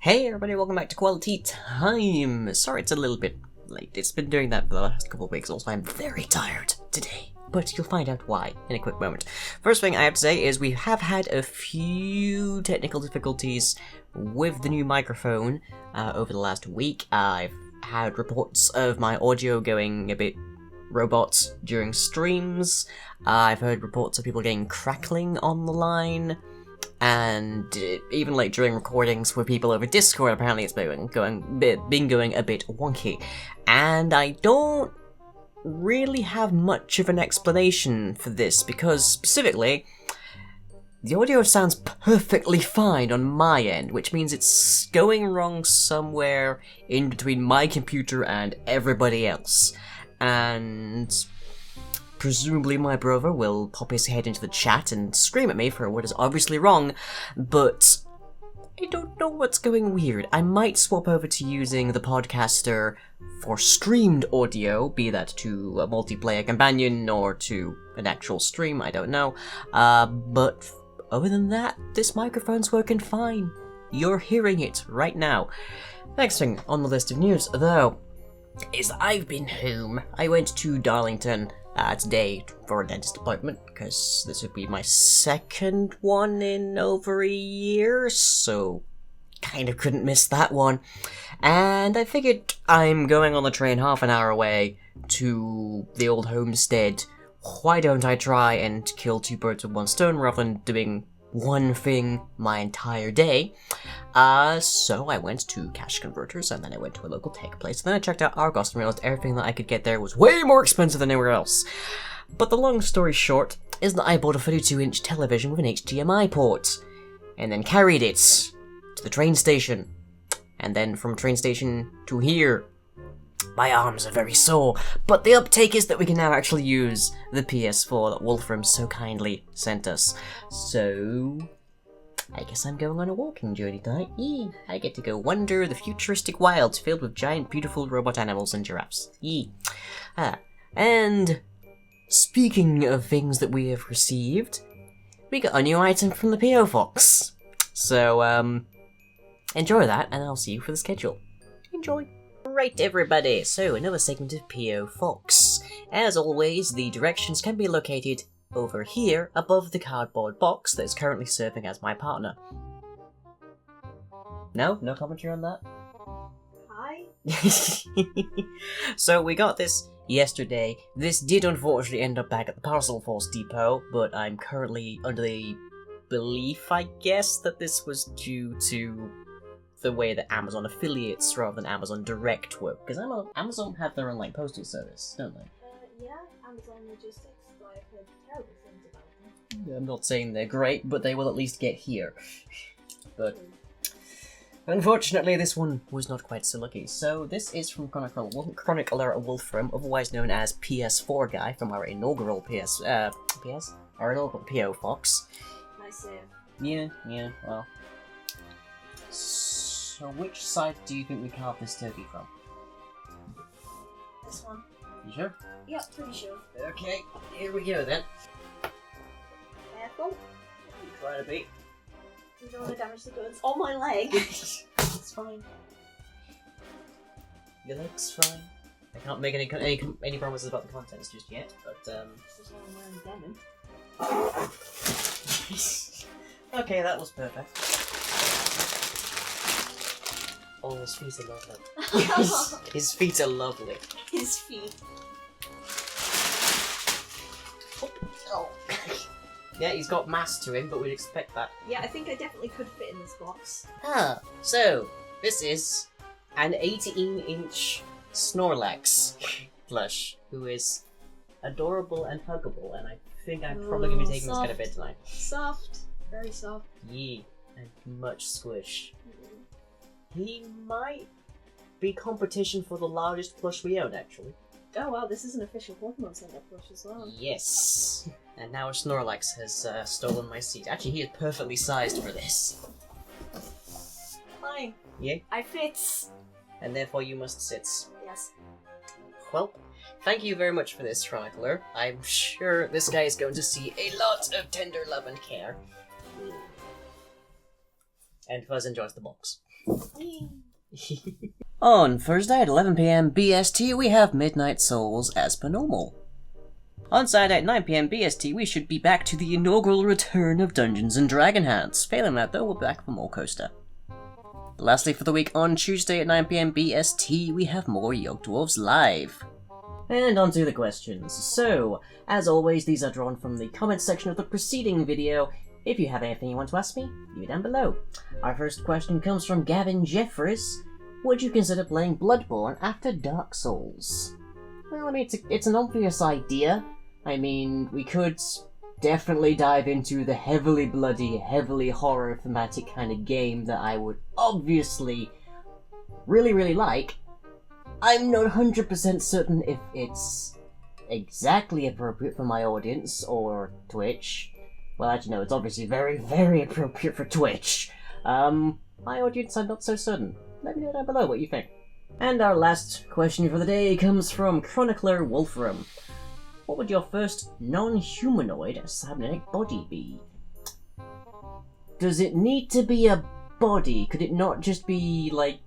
Hey everybody, welcome back to Quali-Tea time! Sorry it's a little bit late, it's been doing that for the last couple of weeks, also I'm very tired today. But you'll find out why in a quick moment. First thing I have to say is we have had a few technical difficulties with the new microphone over the last week. I've had reports of my audio going a bit robot during streams. I've heard reports of people getting crackling on the line. And even like during recordings with people over Discord, apparently it's been going a bit wonky. And I don't really have much of an explanation for this, because specifically, the audio sounds perfectly fine on my end, which means it's going wrong somewhere in between my computer and everybody else. And presumably my brother will pop his head into the chat and scream at me for what is obviously wrong, but I don't know what's going weird. I might swap over to using the podcaster for streamed audio, be that to a multiplayer companion or to an actual stream, I don't know. But other than that, this microphone's working fine. You're hearing it right now. Next thing on the list of news, though, is I've been home. I went to Darlington today for a dentist appointment, because this would be my second one in over a year, so kind of couldn't miss that one. And I figured I'm going on the train half an hour away to the old homestead. Why don't I try and kill two birds with one stone rather than doing one thing my entire day? So I went to Cash Converters, and then I went to a local tech place, and then I checked out Argos and realized everything that I could get there was way more expensive than anywhere else. But the long story short is that I bought a 32-inch television with an HDMI port, and then carried it to the train station, and then from train station to here. My arms are very sore, but the uptake is that we can now actually use the PS4 that Wolfram so kindly sent us. So I guess I'm going on a walking journey tonight. Yee! I get to go wander the futuristic wilds filled with giant, beautiful robot animals and giraffes. Yee! And speaking of things that we have received, we got a new item from the P.O. Fox. So, enjoy that, and I'll see you for the schedule. Enjoy! Right, everybody, so another segment of P.O. Fox. As always, the directions can be located over here, above the cardboard box that is currently serving as my partner. No? No commentary on that? Hi? So we got this yesterday. This did unfortunately end up back at the Parcel Force Depot, but I'm currently under the belief, I guess, that this was due to the way that Amazon affiliates rather than Amazon Direct work. Because Amazon have their own, like, postal service, don't they? Yeah, Amazon Logistics, but I've heard terrible things about them. I'm not saying they're great, but they will at least get here. But unfortunately, this one was not quite so lucky. So this is from Chronicler Wolfram, otherwise known as PS4 Guy, from our inaugural our inaugural P.O. Fox. Nice save. Yeah, well. So which side do you think we carved this turkey from? This one. You sure? Yeah, pretty sure. Okay, here we go then. Careful. Try to be. You don't want to damage the goods on my leg. It's fine. Your leg's fine. I can't make any promises about the contents just yet, but This is why I'm wearing denim. okay, that was perfect. Oh, his feet are lovely. His feet are lovely. His feet. Oh. Yeah, he's got mass to him, but we'd expect that. Yeah, I think I definitely could fit in this box. So, this is an 18-inch Snorlax plush, who is adorable and huggable, and I think I'm probably going to be taking this guy to bed tonight. Soft. Very soft. Yeah, and much squish. He might be competition for the largest plush we own, actually. Oh wow, this is an official Pokemon Center plush as well. Yes. And now Snorlax has stolen my seat. Actually, he is perfectly sized for this. Fine. Yeah? I fit. And therefore you must sit. Yes. Well, thank you very much for this, Chronicler. I'm sure this guy is going to see a lot of tender love and care. And Fuzz enjoys the box. On Thursday at 11 PM BST, we have Midnight Souls as per normal. On Saturday at 9 PM BST, we should be back to the inaugural return of Dungeons & Dragonhearts. Failing that though, we're back for more Coaster. Lastly for the week, on Tuesday at 9 PM BST, we have more Yog Dwarves Live. And on to the questions. So, as always, these are drawn from the comments section of the preceding video. If you have anything you want to ask me, leave it down below. Our first question comes from Gavin Jeffries. Would you consider playing Bloodborne after Dark Souls? Well, I mean, it's an obvious idea. I mean, we could definitely dive into the heavily bloody, heavily horror thematic kind of game that I would obviously really like. I'm not 100% certain if it's exactly appropriate for my audience or Twitch. Well, actually no, it's obviously very appropriate for Twitch. My audience, I'm not so certain. Let me know down below what you think. And our last question for the day comes from Chronicler Wolfram. What would your first non-humanoid cybernetic body be? Does it need to be a body? Could it not just be, like,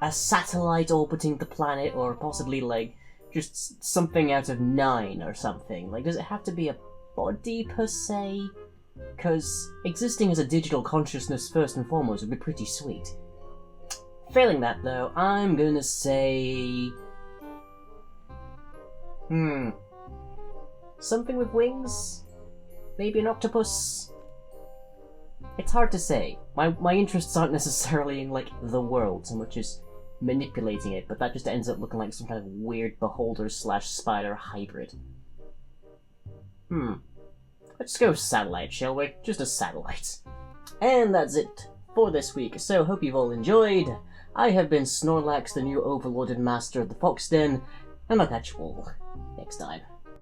a satellite orbiting the planet, or possibly, like, just something out of 9 or something? Like, does it have to be a body, per se? Because existing as a digital consciousness first and foremost would be pretty sweet. Failing that, though, I'm gonna say... something with wings? Maybe an octopus? It's hard to say. My interests aren't necessarily in, like, the world so much as manipulating it, but that just ends up looking like some kind of weird beholder/spider hybrid. Let's go satellite, shall we? Just a satellite. And that's it for this week, so hope you've all enjoyed. I have been Snorlax, the new overlord and master of the Fox Den, and I'll catch you all next time.